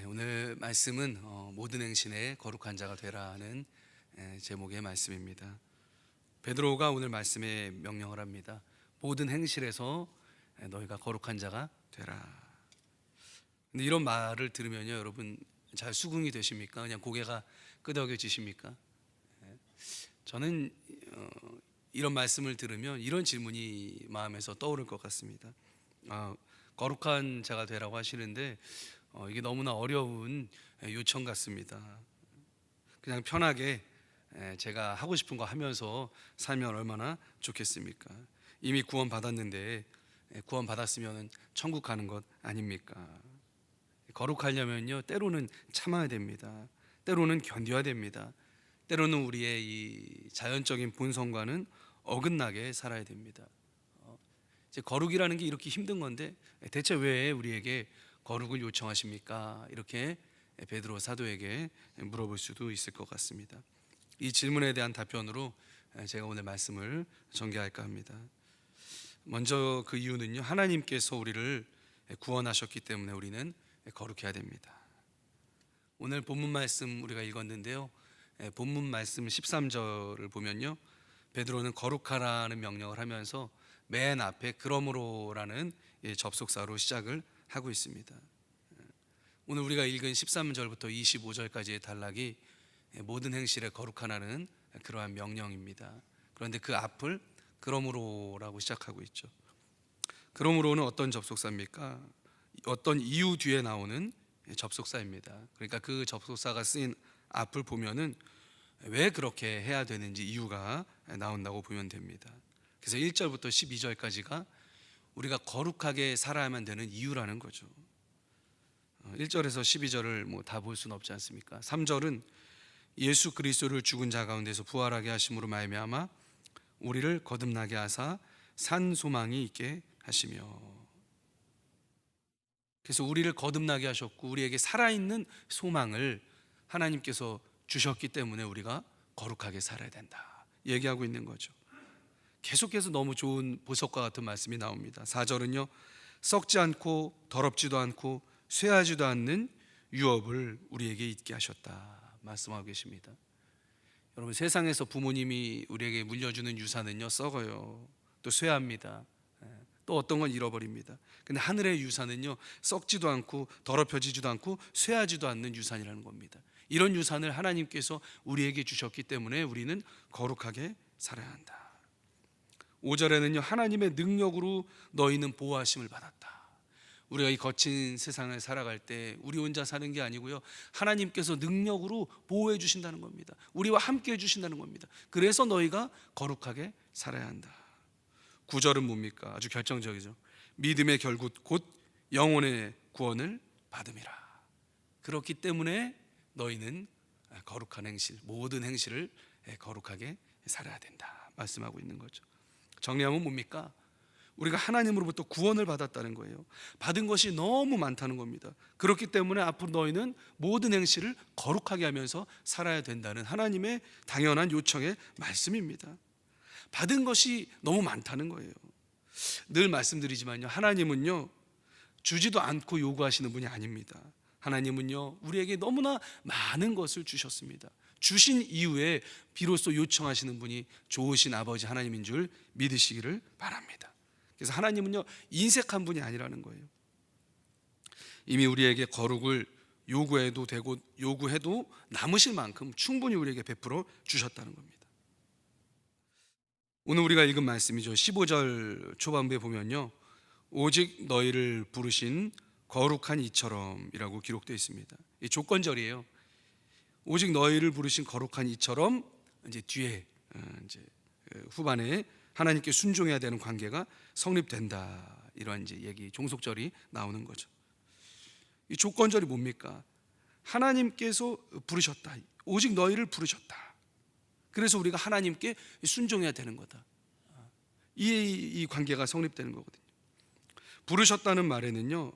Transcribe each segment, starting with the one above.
오늘 말씀은 모든 행실에 거룩한 자가 되라는 제목의 말씀입니다. 베드로가 오늘 말씀에 명령을 합니다. 모든 행실에서 너희가 거룩한 자가 되라. 근데 이런 말을 들으면요, 여러분 잘 수긍이 되십니까? 그냥 고개가 끄덕여지십니까? 저는 이런 말씀을 들으면 이런 질문이 마음에서 떠오를 것 같습니다. 거룩한 자가 되라고 하시는데 이게 너무나 어려운 요청 같습니다. 그냥 편하게 제가 하고 싶은 거 하면서 살면 얼마나 좋겠습니까? 이미 구원 받았는데 구원 받았으면 천국 가는 것 아닙니까? 거룩하려면요, 때로는 참아야 됩니다. 때로는 견뎌야 됩니다. 때로는 우리의 이 자연적인 본성과는 어긋나게 살아야 됩니다. 이제 거룩이라는 게 이렇게 힘든 건데 대체 왜 우리에게 거룩을 요청하십니까? 이렇게 베드로 사도에게 물어볼 수도 있을 것 같습니다. 이 질문에 대한 답변으로 제가 오늘 말씀을 전개할까 합니다. 먼저 그 이유는요, 하나님께서 우리를 구원하셨기 때문에 우리는 거룩해야 됩니다. 오늘 본문 말씀 우리가 읽었는데요, 본문 말씀 13절을 보면요, 베드로는 거룩하라는 명령을 하면서 맨 앞에 그러므로라는 접속사로 시작을 하고 있습니다. 오늘 우리가 읽은 13절부터 25절까지의 단락이 모든 행실에 거룩하라는 그러한 명령입니다. 그런데 그 앞을 그러므로라고 시작하고 있죠. 그러므로는 어떤 접속사입니까? 어떤 이유 뒤에 나오는 접속사입니다. 그러니까 그 접속사가 쓰인 앞을 보면은 왜 그렇게 해야 되는지 이유가 나온다고 보면 됩니다. 그래서 1절부터 12절까지가 우리가 거룩하게 살아야만 되는 이유라는 거죠. 1절에서 12절을 다 볼 수는 없지 않습니까? 3절은 예수 그리스도를 죽은 자 가운데서 부활하게 하심으로 말미암아 우리를 거듭나게 하사 산 소망이 있게 하시며, 그래서 우리를 거듭나게 하셨고 우리에게 살아있는 소망을 하나님께서 주셨기 때문에 우리가 거룩하게 살아야 된다 얘기하고 있는 거죠. 계속해서 너무 좋은 보석과 같은 말씀이 나옵니다. 4절은요, 썩지 않고 더럽지도 않고 쇠하지도 않는 유업을 우리에게 있게 하셨다 말씀하고 계십니다. 여러분, 세상에서 부모님이 우리에게 물려주는 유산은요, 썩어요. 또 쇠합니다. 또 어떤 건 잃어버립니다. 근데 하늘의 유산은요, 썩지도 않고 더럽혀지지도 않고 쇠하지도 않는 유산이라는 겁니다. 이런 유산을 하나님께서 우리에게 주셨기 때문에 우리는 거룩하게 살아야 한다. 5절에는요, 하나님의 능력으로 너희는 보호하심을 받았다. 우리가 이 거친 세상을 살아갈 때 우리 혼자 사는 게 아니고요, 하나님께서 능력으로 보호해 주신다는 겁니다. 우리와 함께 해 주신다는 겁니다. 그래서 너희가 거룩하게 살아야 한다. 9절은 뭡니까? 아주 결정적이죠. 믿음의 결국 곧 영혼의 구원을 받음이라. 그렇기 때문에 너희는 거룩한 행실, 모든 행실을 거룩하게 살아야 된다 말씀하고 있는 거죠. 정리하면 뭡니까? 우리가 하나님으로부터 구원을 받았다는 거예요. 받은 것이 너무 많다는 겁니다. 그렇기 때문에 앞으로 너희는 모든 행실을 거룩하게 하면서 살아야 된다는 하나님의 당연한 요청의 말씀입니다. 받은 것이 너무 많다는 거예요. 늘 말씀드리지만요, 하나님은요, 주지도 않고 요구하시는 분이 아닙니다. 하나님은요, 우리에게 너무나 많은 것을 주셨습니다. 주신 이후에 비로소 요청하시는 분이 좋으신 아버지 하나님인 줄 믿으시기를 바랍니다. 그래서 하나님은요, 인색한 분이 아니라는 거예요. 이미 우리에게 거룩을 요구해도 되고 요구해도 남으실 만큼 충분히 우리에게 베풀어 주셨다는 겁니다. 오늘 우리가 읽은 말씀이죠. 15절 초반부에 보면요, 오직 너희를 부르신 거룩한 이처럼 이라고 기록되어 있습니다. 이 조건절이에요. 오직 너희를 부르신 거룩한 이처럼, 이제 뒤에 이제 후반에 하나님께 순종해야 되는 관계가 성립된다, 이러한 이제 얘기, 종속절이 나오는 거죠. 이 조건절이 뭡니까? 하나님께서 부르셨다, 오직 너희를 부르셨다. 그래서 우리가 하나님께 순종해야 되는 거다. 이 관계가 성립되는 거거든요. 부르셨다는 말에는요,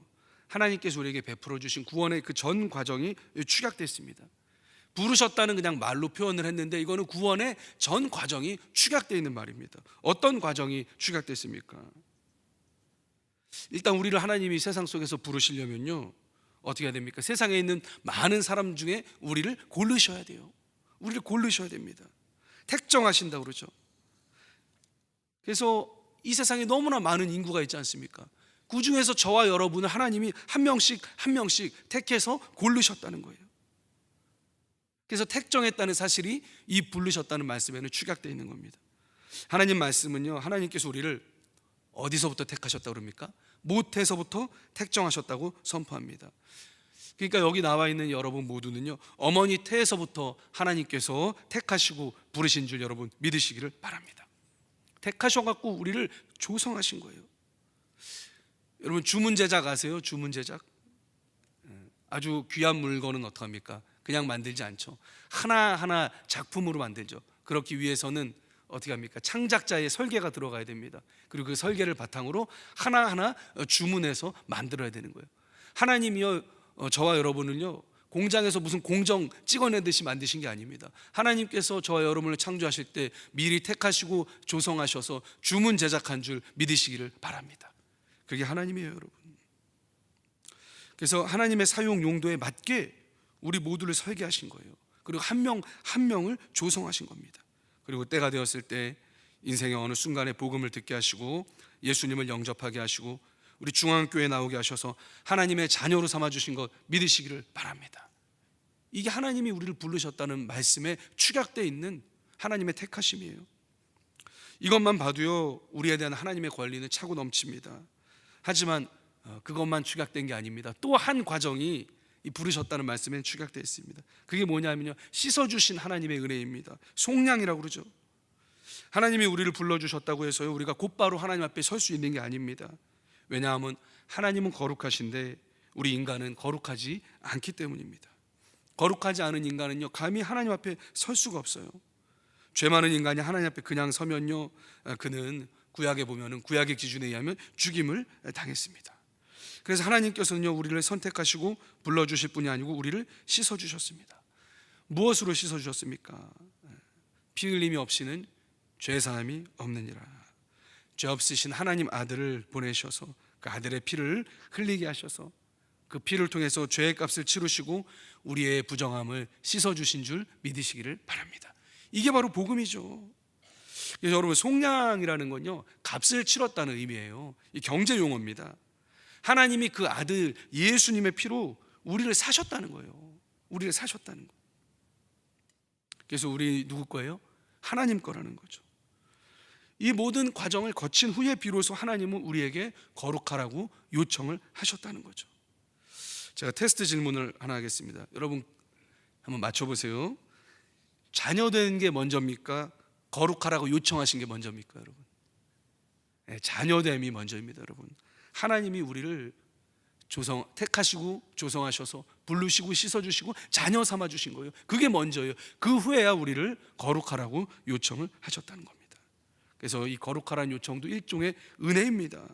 하나님께서 우리에게 베풀어 주신 구원의 그 전 과정이 축약됐습니다. 부르셨다는 그냥 말로 표현을 했는데 이거는 구원의 전 과정이 축약되어 있는 말입니다. 어떤 과정이 축약됐습니까? 일단 우리를 하나님이 세상 속에서 부르시려면요, 어떻게 해야 됩니까? 세상에 있는 많은 사람 중에 우리를 고르셔야 돼요. 우리를 고르셔야 됩니다. 택정하신다고 그러죠. 그래서 이 세상에 너무나 많은 인구가 있지 않습니까? 그 중에서 저와 여러분을 하나님이 한 명씩 한 명씩 택해서 고르셨다는 거예요. 그래서 택정했다는 사실이 이 부르셨다는 말씀에는 축약되어 있는 겁니다. 하나님 말씀은요, 하나님께서 우리를 어디서부터 택하셨다고 그럽니까? 모태에서부터 택정하셨다고 선포합니다. 그러니까 여기 나와 있는 여러분 모두는요, 어머니 태에서부터 하나님께서 택하시고 부르신 줄 여러분 믿으시기를 바랍니다. 택하셔갖고 우리를 조성하신 거예요. 여러분 주문제작 아세요? 주문제작. 아주 귀한 물건은 어떡합니까? 그냥 만들지 않죠. 하나하나 작품으로 만들죠. 그렇기 위해서는 어떻게 합니까? 창작자의 설계가 들어가야 됩니다. 그리고 그 설계를 바탕으로 하나하나 주문해서 만들어야 되는 거예요. 하나님이요, 저와 여러분을요, 공장에서 무슨 공정 찍어내듯이 만드신 게 아닙니다. 하나님께서 저와 여러분을 창조하실 때 미리 택하시고 조성하셔서 주문 제작한 줄 믿으시기를 바랍니다. 그게 하나님이에요, 여러분. 그래서 하나님의 사용 용도에 맞게 우리 모두를 설계하신 거예요. 그리고 한 명 한 명을 조성하신 겁니다. 그리고 때가 되었을 때 인생의 어느 순간에 복음을 듣게 하시고 예수님을 영접하게 하시고 우리 중앙교회에 나오게 하셔서 하나님의 자녀로 삼아주신 것 믿으시기를 바랍니다. 이게 하나님이 우리를 부르셨다는 말씀에 축약되어 있는 하나님의 택하심이에요. 이것만 봐도요, 우리에 대한 하나님의 권리는 차고 넘칩니다. 하지만 그것만 축약된 게 아닙니다. 또 한 과정이 이 부르셨다는 말씀에 축약되어 있습니다. 그게 뭐냐면요, 씻어주신 하나님의 은혜입니다. 속량이라고 그러죠. 하나님이 우리를 불러주셨다고 해서요, 우리가 곧바로 하나님 앞에 설 수 있는 게 아닙니다. 왜냐하면 하나님은 거룩하신데 우리 인간은 거룩하지 않기 때문입니다. 거룩하지 않은 인간은요, 감히 하나님 앞에 설 수가 없어요. 죄 많은 인간이 하나님 앞에 그냥 서면요, 그는 구약에 보면은 구약의 기준에 의하면 죽임을 당했습니다. 그래서 하나님께서는요, 우리를 선택하시고 불러주실 뿐이 아니고 우리를 씻어주셨습니다. 무엇으로 씻어주셨습니까? 피 흘림이 없이는 죄사함이 없느니라. 죄 없으신 하나님 아들을 보내셔서 그 아들의 피를 흘리게 하셔서 그 피를 통해서 죄의 값을 치르시고 우리의 부정함을 씻어주신 줄 믿으시기를 바랍니다. 이게 바로 복음이죠. 그래서 여러분, 속량이라는 건요, 값을 치렀다는 의미예요. 이 경제 용어입니다. 하나님이 그 아들 예수님의 피로 우리를 사셨다는 거예요. 우리를 사셨다는 거예요. 그래서 우리 누구 거예요? 하나님 거라는 거죠. 이 모든 과정을 거친 후에 비로소 하나님은 우리에게 거룩하라고 요청을 하셨다는 거죠. 제가 테스트 질문을 하나 하겠습니다. 여러분 한번 맞춰보세요. 자녀된 게 먼저입니까? 거룩하라고 요청하신 게 먼저입니까, 여러분? 네, 자녀됨이 먼저입니다, 여러분. 하나님이 우리를 택하시고 조성하셔서 부르시고 씻어주시고 자녀 삼아주신 거예요. 그게 먼저예요. 그 후에야 우리를 거룩하라고 요청을 하셨다는 겁니다. 그래서 이 거룩하라는 요청도 일종의 은혜입니다.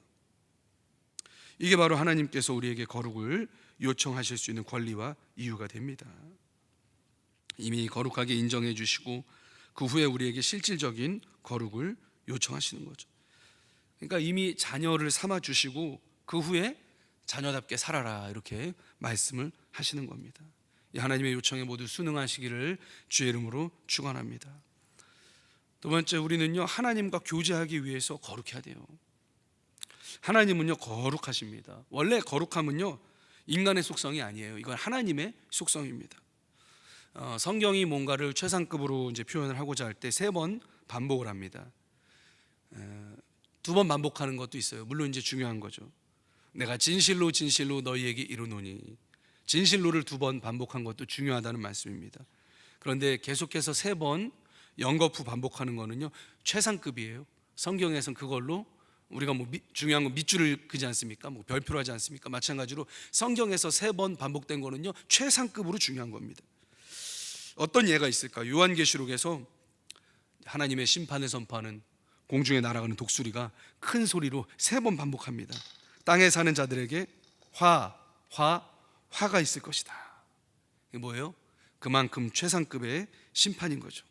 이게 바로 하나님께서 우리에게 거룩을 요청하실 수 있는 권리와 이유가 됩니다. 이미 거룩하게 인정해 주시고 그 후에 우리에게 실질적인 거룩을 요청하시는 거죠. 그러니까 이미 자녀를 삼아 주시고 그 후에 자녀답게 살아라, 이렇게 말씀을 하시는 겁니다. 이 하나님의 요청에 모두 순응하시기를 주의 이름으로 축원합니다. 두 번째, 우리는요, 하나님과 교제하기 위해서 거룩해야 돼요. 하나님은요, 거룩하십니다. 원래 거룩함은요, 인간의 속성이 아니에요. 이건 하나님의 속성입니다. 성경이 뭔가를 최상급으로 이제 표현을 하고자 할 때 3번 반복을 합니다. 2번 반복하는 것도 있어요. 물론 이제 중요한 거죠. 내가 진실로 진실로 너희에게 이르노니. 진실로를 2번 반복한 것도 중요하다는 말씀입니다. 그런데 계속해서 3번 연거푸 반복하는 거는요, 최상급이에요. 성경에서는 그걸로 우리가 중요한 건 밑줄을 그지 않습니까? 별표로 하지 않습니까? 마찬가지로 성경에서 3번 반복된 거는요, 최상급으로 중요한 겁니다. 어떤 예가 있을까? 요한계시록에서 하나님의 심판을 선포하는 공중에 날아가는 독수리가 큰 소리로 3번 반복합니다. 땅에 사는 자들에게 화가 있을 것이다. 이게 뭐예요? 그만큼 최상급의 심판인 거죠.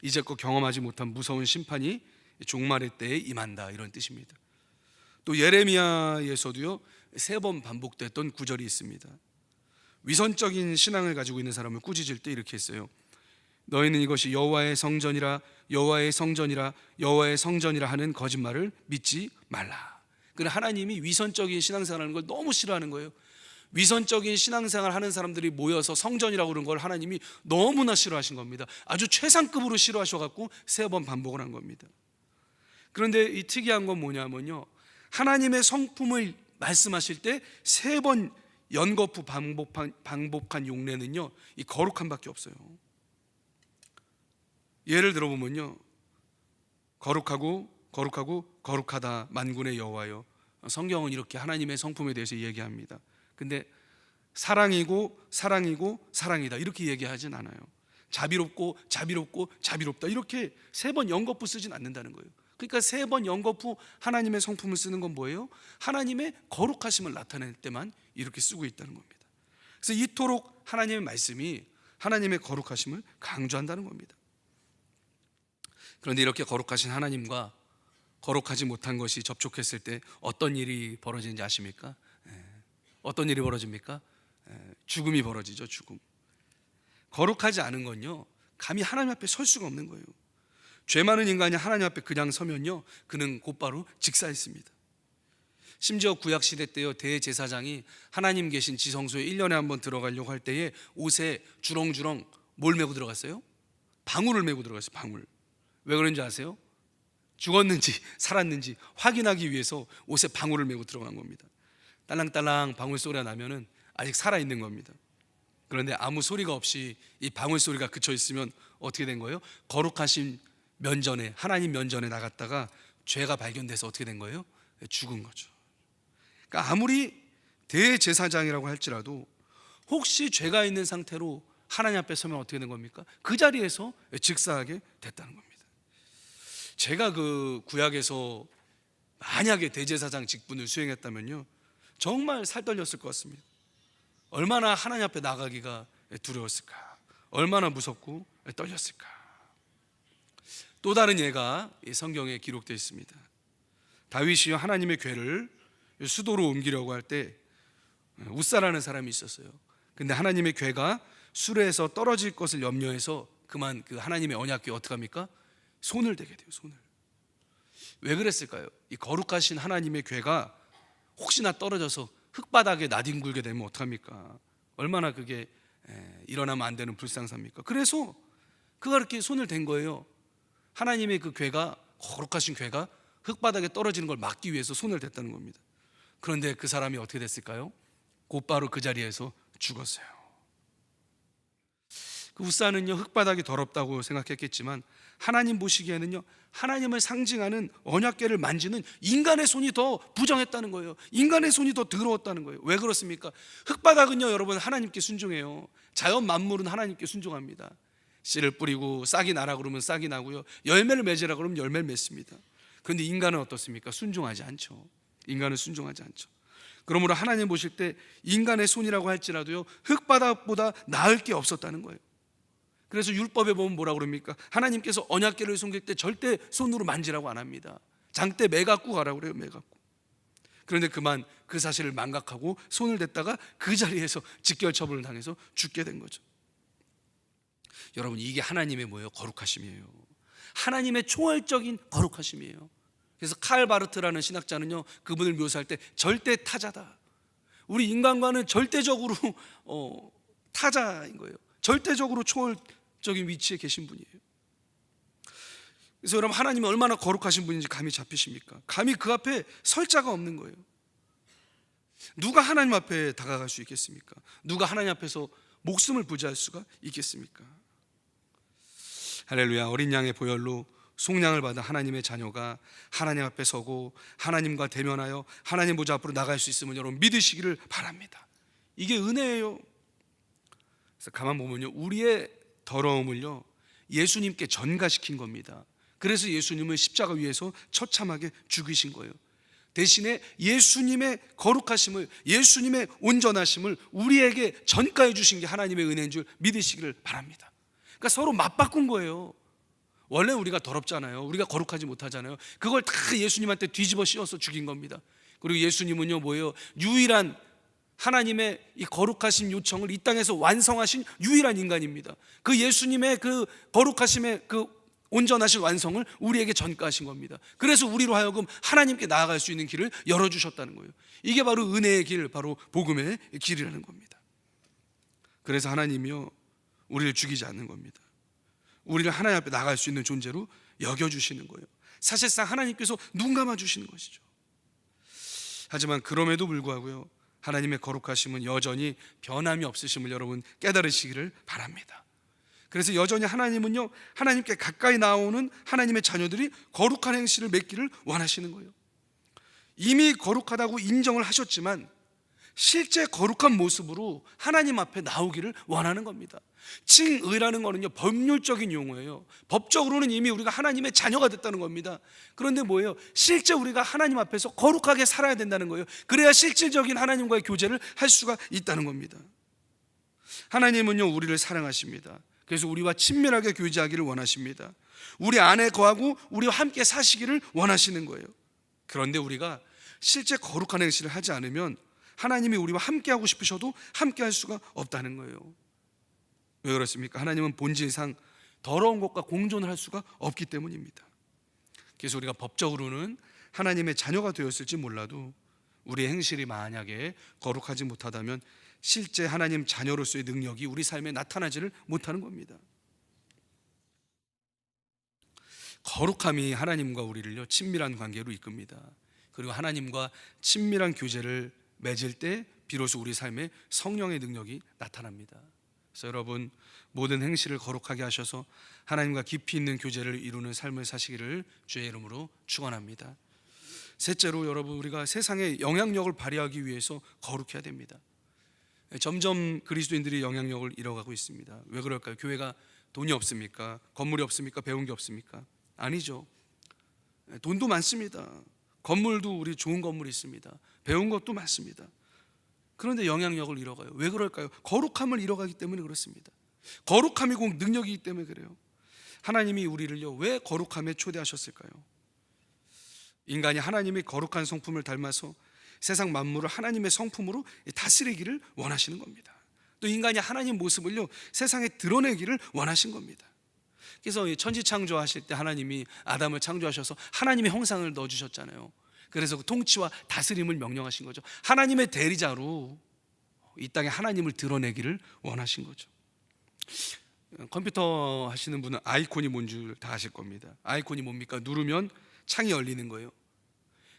이제껏 경험하지 못한 무서운 심판이 종말의 때에 임한다, 이런 뜻입니다. 또 예레미야에서도요, 3번 반복됐던 구절이 있습니다. 위선적인 신앙을 가지고 있는 사람을 꾸짖을 때 이렇게 했어요. 너희는 이것이 여호와의 성전이라 여호와의 성전이라 여호와의 성전이라 하는 거짓말을 믿지 말라. 그러나 하나님이 위선적인 신앙생활하는 걸 너무 싫어하는 거예요. 위선적인 신앙생활 하는 사람들이 모여서 성전이라고 그런 걸 하나님이 너무나 싫어하신 겁니다. 아주 최상급으로 싫어하셔갖고 3번 반복을 한 겁니다. 그런데 이 특이한 건 뭐냐면요, 하나님의 성품을 말씀하실 때 3번 연거푸 반복한 용례는요, 이 거룩함밖에 없어요. 예를 들어보면요, 거룩하고 거룩하고 거룩하다 만군의 여호와여. 성경은 이렇게 하나님의 성품에 대해서 얘기합니다. 근데 사랑이고 사랑이고 사랑이다 이렇게 얘기하진 않아요. 자비롭고 자비롭고 자비롭다 이렇게 3번 연거푸 쓰진 않는다는 거예요. 그러니까 3번 연거푸 하나님의 성품을 쓰는 건 뭐예요? 하나님의 거룩하심을 나타낼 때만 이렇게 쓰고 있다는 겁니다. 그래서 이토록 하나님의 말씀이 하나님의 거룩하심을 강조한다는 겁니다. 그런데 이렇게 거룩하신 하나님과 거룩하지 못한 것이 접촉했을 때 어떤 일이 벌어지는지 아십니까? 어떤 일이 벌어집니까? 죽음이 벌어지죠. 죽음. 거룩하지 않은 건요, 감히 하나님 앞에 설 수가 없는 거예요. 죄 많은 인간이 하나님 앞에 그냥 서면요, 그는 곧바로 직사했습니다. 심지어 구약시대 때요, 대제사장이 하나님 계신 지성소에 1년에 한번 들어가려고 할 때에 옷에 주렁주렁 뭘 메고 들어갔어요? 방울을 메고 들어갔어요. 방울. 왜 그런지 아세요? 죽었는지 살았는지 확인하기 위해서 옷에 방울을 메고 들어간 겁니다. 딸랑딸랑 방울 소리가 나면은 아직 살아있는 겁니다. 그런데 아무 소리가 없이 이 방울 소리가 그쳐 있으면 어떻게 된 거예요? 거룩하신 면전에, 하나님 면전에 나갔다가 죄가 발견돼서 어떻게 된 거예요? 죽은 거죠. 그러니까 아무리 대제사장이라고 할지라도 혹시 죄가 있는 상태로 하나님 앞에 서면 어떻게 된 겁니까? 그 자리에서 즉사하게 됐다는 겁니다. 제가 그 구약에서 만약에 대제사장 직분을 수행했다면요, 정말 살떨렸을 것 같습니다. 얼마나 하나님 앞에 나가기가 두려웠을까, 얼마나 무섭고 떨렸을까. 또 다른 예가 성경에 기록되어 있습니다. 다윗이요, 하나님의 궤를 수도로 옮기려고 할 때 웃사라는 사람이 있었어요. 근데 하나님의 궤가 수레에서 떨어질 것을 염려해서 그만 그 하나님의 언약궤에 어떻게 합니까? 손을 대게 돼요. 손을. 왜 그랬을까요? 이 거룩하신 하나님의 궤가 혹시나 떨어져서 흙바닥에 나뒹굴게 되면 어떡합니까? 얼마나 그게 일어나면 안 되는 불상사입니까? 그래서 그가 이렇게 손을 댄 거예요. 하나님의 그 궤가, 거룩하신 궤가 흙바닥에 떨어지는 걸 막기 위해서 손을 댔다는 겁니다. 그런데 그 사람이 어떻게 됐을까요? 곧바로 그 자리에서 죽었어요. 그 웃사는요, 흙바닥이 더럽다고 생각했겠지만 하나님 보시기에는요, 하나님을 상징하는 언약궤를 만지는 인간의 손이 더 부정했다는 거예요. 인간의 손이 더 더러웠다는 거예요. 왜 그렇습니까? 흙바닥은요, 여러분, 하나님께 순종해요. 자연 만물은 하나님께 순종합니다. 씨를 뿌리고 싹이 나라 그러면 싹이 나고요, 열매를 맺으라 그러면 열매를 맺습니다. 그런데 인간은 어떻습니까? 순종하지 않죠. 인간은 순종하지 않죠. 그러므로 하나님 보실 때 인간의 손이라고 할지라도요, 흙바닥보다 나을 게 없었다는 거예요. 그래서 율법에 보면 뭐라고 그럽니까? 하나님께서 언약궤를 숨길 때 절대 손으로 만지라고 안 합니다. 장대 매갖고 가라고 그래요. 매갖고. 그런데 그만 그 사실을 망각하고 손을 댔다가 그 자리에서 직결처분을 당해서 죽게 된 거죠. 여러분, 이게 하나님의 뭐예요? 거룩하심이에요. 하나님의 초월적인 거룩하심이에요. 그래서 칼 바르트라는 신학자는요, 그분을 묘사할 때 절대 타자다. 우리 인간과는 절대적으로 타자인 거예요. 절대적으로 초월적인 위치에 계신 분이에요. 그래서 여러분, 하나님이 얼마나 거룩하신 분인지 감이 잡히십니까? 감히 그 앞에 설 자가 없는 거예요. 누가 하나님 앞에 다가갈 수 있겠습니까? 누가 하나님 앞에서 목숨을 부지할 수가 있겠습니까? 할렐루야. 어린 양의 보혈로 속량을 받아 하나님의 자녀가 하나님 앞에 서고 하나님과 대면하여 하나님 보좌 앞으로 나갈 수 있음을 여러분 믿으시기를 바랍니다. 이게 은혜예요. 그래서 가만 보면요, 우리의 더러움을요, 예수님께 전가시킨 겁니다. 그래서 예수님을 십자가 위에서 처참하게 죽이신 거예요. 대신에 예수님의 거룩하심을, 예수님의 온전하심을 우리에게 전가해 주신 게 하나님의 은혜인 줄 믿으시기를 바랍니다. 그러니까 서로 맞바꾼 거예요. 원래 우리가 더럽잖아요. 우리가 거룩하지 못하잖아요. 그걸 다 예수님한테 뒤집어 씌워서 죽인 겁니다. 그리고 예수님은요, 뭐예요? 유일한 하나님의 이 거룩하신 요청을 이 땅에서 완성하신 유일한 인간입니다. 그 예수님의 그 거룩하심의 그 온전하신 완성을 우리에게 전가하신 겁니다. 그래서 우리로 하여금 하나님께 나아갈 수 있는 길을 열어주셨다는 거예요. 이게 바로 은혜의 길, 바로 복음의 길이라는 겁니다. 그래서 하나님이요, 우리를 죽이지 않는 겁니다. 우리를 하나님 앞에 나갈 수 있는 존재로 여겨주시는 거예요. 사실상 하나님께서 눈 감아주시는 것이죠. 하지만 그럼에도 불구하고요, 하나님의 거룩하심은 여전히 변함이 없으심을 여러분 깨달으시기를 바랍니다. 그래서 여전히 하나님은요, 하나님께 가까이 나오는 하나님의 자녀들이 거룩한 행실을 맺기를 원하시는 거예요. 이미 거룩하다고 인정을 하셨지만 실제 거룩한 모습으로 하나님 앞에 나오기를 원하는 겁니다. 칭의라는 거는요, 법률적인 용어예요. 법적으로는 이미 우리가 하나님의 자녀가 됐다는 겁니다. 그런데 뭐예요? 실제 우리가 하나님 앞에서 거룩하게 살아야 된다는 거예요. 그래야 실질적인 하나님과의 교제를 할 수가 있다는 겁니다. 하나님은요, 우리를 사랑하십니다. 그래서 우리와 친밀하게 교제하기를 원하십니다. 우리 안에 거하고 우리와 함께 사시기를 원하시는 거예요. 그런데 우리가 실제 거룩한 행실을 하지 않으면 하나님이 우리와 함께 하고 싶으셔도 함께 할 수가 없다는 거예요. 왜 그렇습니까? 하나님은 본질상 더러운 것과 공존을 할 수가 없기 때문입니다. 그래서 우리가 법적으로는 하나님의 자녀가 되었을지 몰라도 우리의 행실이 만약에 거룩하지 못하다면 실제 하나님 자녀로서의 능력이 우리 삶에 나타나지를 못하는 겁니다. 거룩함이 하나님과 우리를요, 친밀한 관계로 이끕니다. 그리고 하나님과 친밀한 교제를 맺을 때 비로소 우리 삶에 성령의 능력이 나타납니다. 그래서 여러분, 모든 행실을 거룩하게 하셔서 하나님과 깊이 있는 교제를 이루는 삶을 사시기를 주의 이름으로 축원합니다. 셋째로, 여러분, 우리가 세상에 영향력을 발휘하기 위해서 거룩해야 됩니다. 점점 그리스도인들이 영향력을 잃어가고 있습니다. 왜 그럴까요? 교회가 돈이 없습니까? 건물이 없습니까? 배운 게 없습니까? 아니죠. 돈도 많습니다. 건물도 우리 좋은 건물이 있습니다. 배운 것도 많습니다. 그런데 영향력을 잃어가요. 왜 그럴까요? 거룩함을 잃어가기 때문에 그렇습니다. 거룩함이 곧 능력이기 때문에 그래요. 하나님이 우리를요, 왜 거룩함에 초대하셨을까요? 인간이 하나님의 거룩한 성품을 닮아서 세상 만물을 하나님의 성품으로 다스리기를 원하시는 겁니다. 또 인간이 하나님 모습을요, 세상에 드러내기를 원하신 겁니다. 그래서 천지 창조하실 때 하나님이 아담을 창조하셔서 하나님의 형상을 넣어주셨잖아요. 그래서 그 통치와 다스림을 명령하신 거죠. 하나님의 대리자로 이 땅에 하나님을 드러내기를 원하신 거죠. 컴퓨터 하시는 분은 아이콘이 뭔 줄 다 아실 겁니다. 아이콘이 뭡니까? 누르면 창이 열리는 거예요.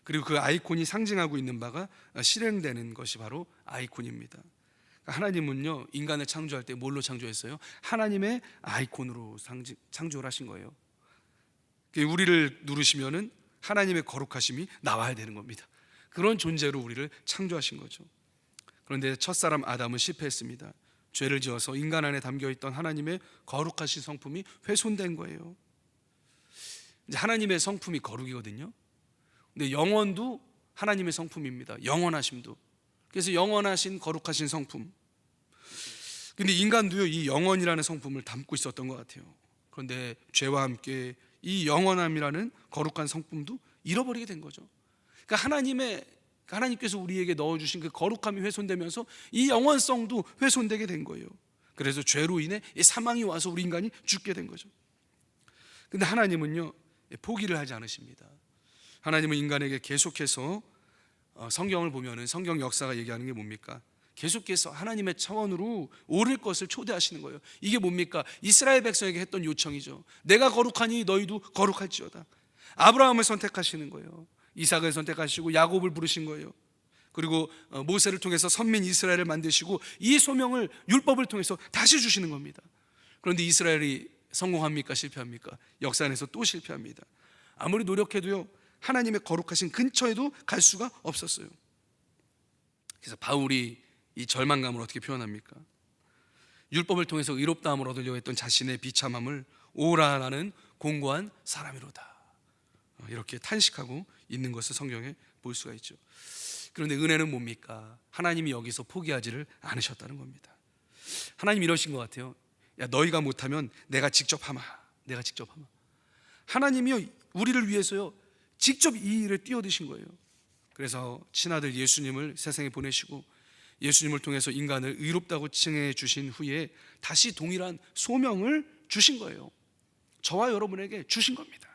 그리고 그 아이콘이 상징하고 있는 바가 실행되는 것이 바로 아이콘입니다. 하나님은요, 인간을 창조할 때 뭘로 창조했어요? 하나님의 아이콘으로 창조를 하신 거예요. 우리를 누르시면은 하나님의 거룩하심이 나와야 되는 겁니다. 그런 존재로 우리를 창조하신 거죠. 그런데 첫사람 아담은 실패했습니다. 죄를 지어서 인간 안에 담겨있던 하나님의 거룩하신 성품이 훼손된 거예요. 이제 하나님의 성품이 거룩이거든요. 근데 영원도 하나님의 성품입니다. 영원하심도. 그래서 영원하신 거룩하신 성품. 근데 인간도요, 이 영원이라는 성품을 담고 있었던 것 같아요. 그런데 죄와 함께 이 영원함이라는 거룩한 성품도 잃어버리게 된 거죠. 그러니까 하나님께서 우리에게 넣어주신 그 거룩함이 훼손되면서 이 영원성도 훼손되게 된 거예요. 그래서 죄로 인해 이 사망이 와서 우리 인간이 죽게 된 거죠. 근데 하나님은요, 포기를 하지 않으십니다. 하나님은 인간에게 계속해서 성경을 보면은 성경 역사가 얘기하는 게 뭡니까? 계속해서 하나님의 차원으로 오를 것을 초대하시는 거예요. 이게 뭡니까? 이스라엘 백성에게 했던 요청이죠. 내가 거룩하니 너희도 거룩할지어다. 아브라함을 선택하시는 거예요. 이삭을 선택하시고 야곱을 부르신 거예요. 그리고 모세를 통해서 선민 이스라엘을 만드시고 이 소명을 율법을 통해서 다시 주시는 겁니다. 그런데 이스라엘이 성공합니까? 실패합니까? 역사 안에서 또 실패합니다. 아무리 노력해도요, 하나님의 거룩하신 근처에도 갈 수가 없었어요. 그래서 바울이 이 절망감을 어떻게 표현합니까? 율법을 통해서 의롭다함을 얻으려고 했던 자신의 비참함을 오라 나는 공고한 사람이로다, 이렇게 탄식하고 있는 것을 성경에 볼 수가 있죠. 그런데 은혜는 뭡니까? 하나님이 여기서 포기하지를 않으셨다는 겁니다. 하나님 이러신 것 같아요. 야, 너희가 못하면 내가 직접 하마. 내가 직접 하마. 하나님이요, 우리를 위해서요, 직접 이 일을 뛰어드신 거예요. 그래서 친아들 예수님을 세상에 보내시고 예수님을 통해서 인간을 의롭다고 칭해 주신 후에 다시 동일한 소명을 주신 거예요. 저와 여러분에게 주신 겁니다.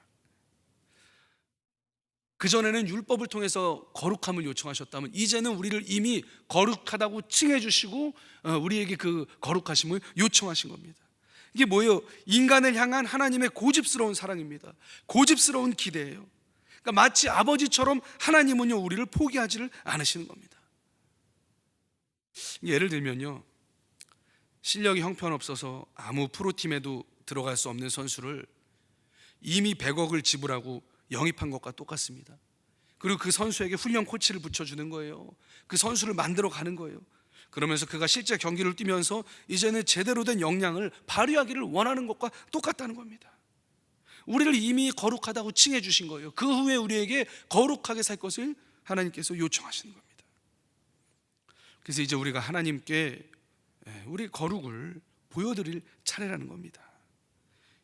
그전에는 율법을 통해서 거룩함을 요청하셨다면 이제는 우리를 이미 거룩하다고 칭해 주시고 우리에게 그 거룩하심을 요청하신 겁니다. 이게 뭐예요? 인간을 향한 하나님의 고집스러운 사랑입니다. 고집스러운 기대예요. 그러니까 마치 아버지처럼 하나님은요 우리를 포기하지를 않으시는 겁니다. 예를 들면요, 실력이 형편없어서 아무 프로팀에도 들어갈 수 없는 선수를 이미 100억을 지불하고 영입한 것과 똑같습니다. 그리고 그 선수에게 훈련 코치를 붙여주는 거예요. 그 선수를 만들어 가는 거예요. 그러면서 그가 실제 경기를 뛰면서 이제는 제대로 된 역량을 발휘하기를 원하는 것과 똑같다는 겁니다. 우리를 이미 거룩하다고 칭해 주신 거예요. 그 후에 우리에게 거룩하게 살 것을 하나님께서 요청하시는 겁니다. 그래서 이제 우리가 하나님께 우리 거룩을 보여드릴 차례라는 겁니다.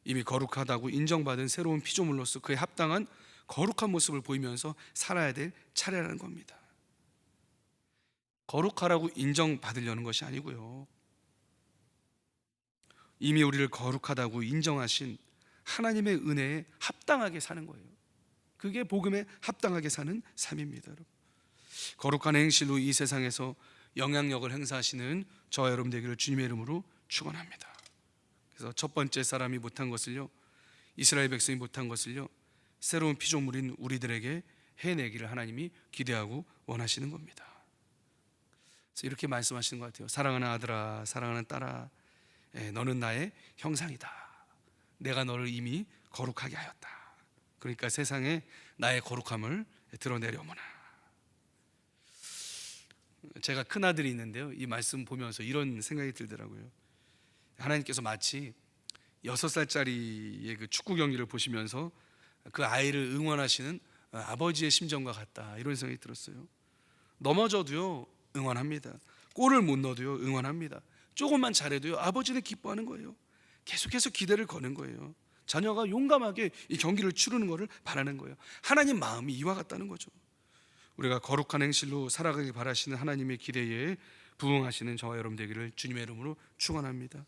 이미 거룩하다고 인정받은 새로운 피조물로서 그에 합당한 거룩한 모습을 보이면서 살아야 될 차례라는 겁니다. 거룩하라고 인정받으려는 것이 아니고요, 이미 우리를 거룩하다고 인정하신 하나님의 은혜에 합당하게 사는 거예요. 그게 복음에 합당하게 사는 삶입니다. 여러분, 거룩한 행실로 이 세상에서 영향력을 행사하시는 저와 여러분 되기를 주님의 이름으로 축원합니다. 그래서 첫 번째 사람이 못한 것을요, 이스라엘 백성이 못한 것을요, 새로운 피조물인 우리들에게 해내기를 하나님이 기대하고 원하시는 겁니다. 그래서 이렇게 말씀하시는 것 같아요. 사랑하는 아들아, 사랑하는 딸아, 너는 나의 형상이다. 내가 너를 이미 거룩하게 하였다. 그러니까 세상에 나의 거룩함을 드러내려무나. 제가 큰아들이 있는데요, 이 말씀 보면서 이런 생각이 들더라고요. 하나님께서 마치 6살짜리의 그 축구 경기를 보시면서 그 아이를 응원하시는 아버지의 심정과 같다, 이런 생각이 들었어요. 넘어져도요 응원합니다. 골을 못 넣어도요 응원합니다. 조금만 잘해도요 아버지는 기뻐하는 거예요. 계속해서 기대를 거는 거예요. 자녀가 용감하게 이 경기를 치르는 것을 바라는 거예요. 하나님 마음이 이와 같다는 거죠. 우리가 거룩한 행실로 살아가길 바라시는 하나님의 기대에 부응하시는 저와 여러분 되기를 주님의 이름으로 축원합니다.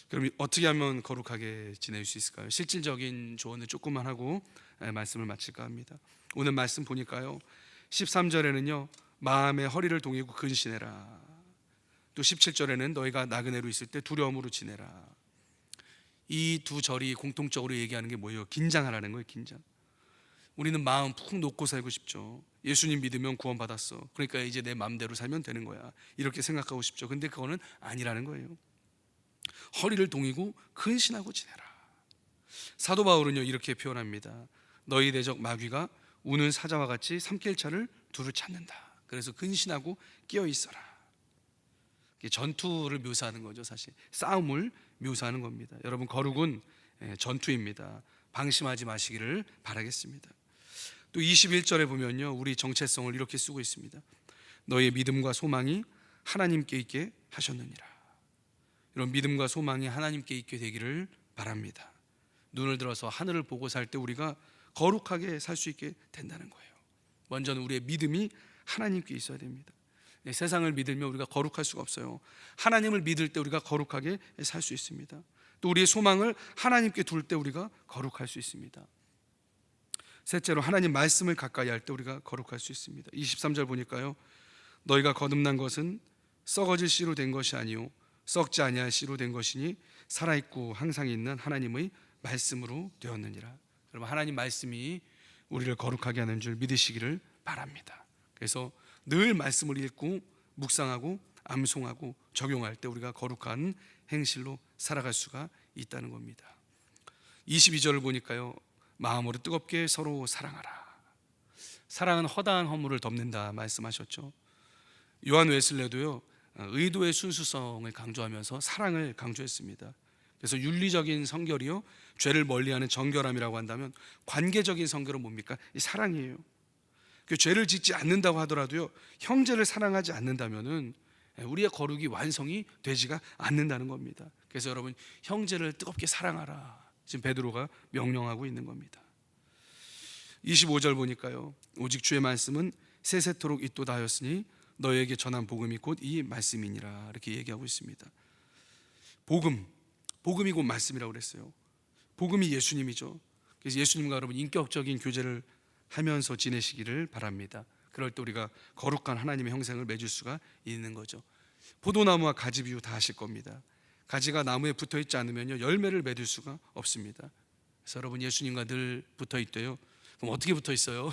그럼 어떻게 하면 거룩하게 지낼 수 있을까요? 실질적인 조언을 조금만 하고 말씀을 마칠까 합니다. 오늘 말씀 보니까요, 13절에는요 마음의 허리를 동이고 근신해라. 또 17절에는 너희가 나그네로 있을 때 두려움으로 지내라. 이 두 절이 공통적으로 얘기하는 게 뭐예요? 긴장하라는 거예요. 긴장. 우리는 마음 푹 놓고 살고 싶죠. 예수님 믿으면 구원받았어, 그러니까 이제 내 마음대로 살면 되는 거야, 이렇게 생각하고 싶죠. 근데 그거는 아니라는 거예요. 허리를 동이고 근신하고 지내라. 사도 바울은요 이렇게 표현합니다. 너희 대적 마귀가 우는 사자와 같이 삼킬차를 두루 찾는다. 그래서 근신하고 끼어 있어라. 전투를 묘사하는 거죠. 사실 싸움을 묘사하는 겁니다. 여러분, 거룩은 전투입니다. 방심하지 마시기를 바라겠습니다. 또 21절에 보면요 우리 정체성을 이렇게 쓰고 있습니다. 너희의 믿음과 소망이 하나님께 있게 하셨느니라. 이런 믿음과 소망이 하나님께 있게 되기를 바랍니다. 눈을 들어서 하늘을 보고 살 때 우리가 거룩하게 살 수 있게 된다는 거예요. 먼저는 우리의 믿음이 하나님께 있어야 됩니다. 세상을 믿으면 우리가 거룩할 수가 없어요. 하나님을 믿을 때 우리가 거룩하게 살 수 있습니다. 또 우리의 소망을 하나님께 둘 때 우리가 거룩할 수 있습니다. 셋째로 하나님 말씀을 가까이 할 때 우리가 거룩할 수 있습니다. 23절 보니까요, 너희가 거듭난 것은 썩어질 씨로 된 것이 아니요 썩지 아니할 씨로 된 것이니 살아있고 항상 있는 하나님의 말씀으로 되었느니라. 여러분, 하나님 말씀이 우리를 거룩하게 하는 줄 믿으시기를 바랍니다. 그래서 늘 말씀을 읽고 묵상하고 암송하고 적용할 때 우리가 거룩한 행실로 살아갈 수가 있다는 겁니다. 22절을 보니까요, 마음으로 뜨겁게 서로 사랑하라. 사랑은 허다한 허물을 덮는다 말씀하셨죠. 요한 웨슬레도요 의도의 순수성을 강조하면서 사랑을 강조했습니다. 그래서 윤리적인 성결이요 죄를 멀리하는 정결함이라고 한다면, 관계적인 성결은 뭡니까? 이 사랑이에요. 그 죄를 짓지 않는다고 하더라도요 형제를 사랑하지 않는다면은 우리의 거룩이 완성이 되지가 않는다는 겁니다. 그래서 여러분, 형제를 뜨겁게 사랑하라, 지금 베드로가 명령하고 있는 겁니다. 25절 보니까요, 오직 주의 말씀은 세세토록 있도다 하였으니 너에게 전한 복음이 곧 이 말씀이니라 이렇게 얘기하고 있습니다. 복음이 곧 말씀이라고 그랬어요. 복음이 예수님이죠. 그래서 예수님과 여러분 인격적인 교제를 하면서 지내시기를 바랍니다. 그럴 때 우리가 거룩한 하나님의 형상을 맺을 수가 있는 거죠. 포도나무와 가지비유 다 아실 겁니다. 가지가 나무에 붙어 있지 않으면요 열매를 맺을 수가 없습니다. 그래서 여러분 예수님과 늘 붙어 있대요. 그럼 어떻게 붙어 있어요?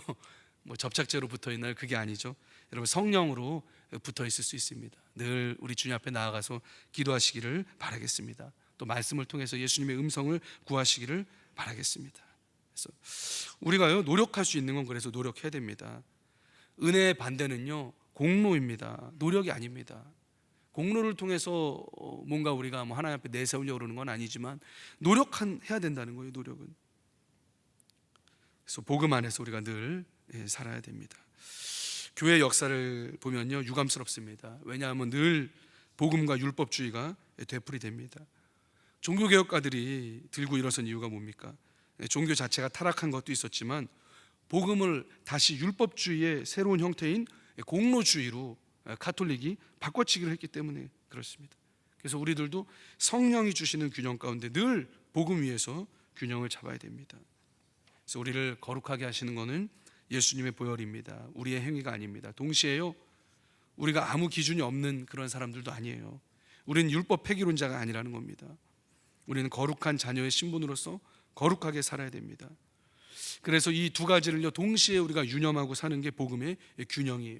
뭐 접착제로 붙어 있나요? 그게 아니죠. 여러분 성령으로 붙어 있을 수 있습니다. 늘 우리 주님 앞에 나아가서 기도하시기를 바라겠습니다. 또 말씀을 통해서 예수님의 음성을 구하시기를 바라겠습니다. 그래서 우리가요 노력할 수 있는 건 그래서 노력해야 됩니다. 은혜의 반대는요 공로입니다. 노력이 아닙니다. 공로를 통해서 뭔가 우리가 뭐 하나님 앞에 내세우려고 그러는 건 아니지만 해야 된다는 거예요. 노력은. 그래서 복음 안에서 우리가 늘 살아야 됩니다. 교회 역사를 보면요 유감스럽습니다. 왜냐하면 늘 복음과 율법주의가 되풀이됩니다. 종교개혁가들이 들고 일어선 이유가 뭡니까? 종교 자체가 타락한 것도 있었지만 복음을 다시 율법주의의 새로운 형태인 공로주의로 가톨릭이 바꿔치기를 했기 때문에 그렇습니다. 그래서 우리들도 성령이 주시는 균형 가운데 늘 복음 위에서 균형을 잡아야 됩니다. 그래서 우리를 거룩하게 하시는 것은 예수님의 보혈입니다. 우리의 행위가 아닙니다. 동시에요 우리가 아무 기준이 없는 그런 사람들도 아니에요. 우리는 율법 폐기론자가 아니라는 겁니다. 우리는 거룩한 자녀의 신분으로서 거룩하게 살아야 됩니다. 그래서 이 두 가지를요 동시에 우리가 유념하고 사는 게 복음의 균형이에요.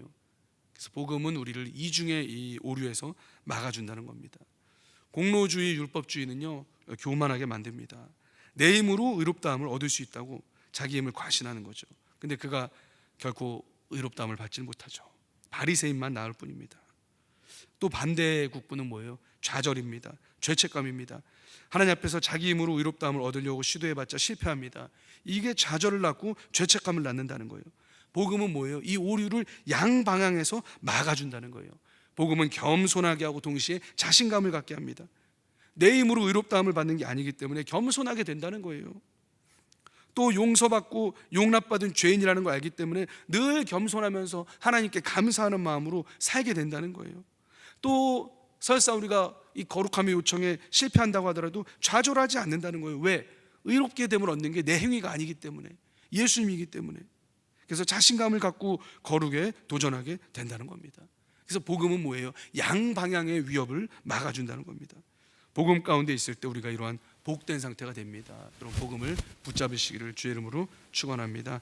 그래서 복음은 우리를 이중의 이 오류에서 막아준다는 겁니다. 공로주의, 율법주의는요 교만하게 만듭니다. 내 힘으로 의롭다함을 얻을 수 있다고 자기 힘을 과신하는 거죠. 근데 그가 결코 의롭다함을 받지 못하죠. 바리새인만 나을 뿐입니다. 또 반대의 국부는 뭐예요? 좌절입니다. 죄책감입니다. 하나님 앞에서 자기 힘으로 의롭다함을 얻으려고 시도해봤자 실패합니다. 이게 좌절을 낳고 죄책감을 낳는다는 거예요. 복음은 뭐예요? 이 오류를 양방향에서 막아준다는 거예요. 복음은 겸손하게 하고 동시에 자신감을 갖게 합니다. 내 힘으로 의롭다함을 받는 게 아니기 때문에 겸손하게 된다는 거예요. 또 용서받고 용납받은 죄인이라는 걸 알기 때문에 늘 겸손하면서 하나님께 감사하는 마음으로 살게 된다는 거예요. 또 설사 우리가 이 거룩함의 요청에 실패한다고 하더라도 좌절하지 않는다는 거예요. 왜? 의롭게 됨을 얻는 게 내 행위가 아니기 때문에, 예수님이기 때문에. 그래서 자신감을 갖고 거룩에 도전하게 된다는 겁니다. 그래서 복음은 뭐예요? 양방향의 위협을 막아준다는 겁니다. 복음 가운데 있을 때 우리가 이러한 복된 상태가 됩니다. 여러분 복음을 붙잡으시기를 주의 이름으로 축원합니다.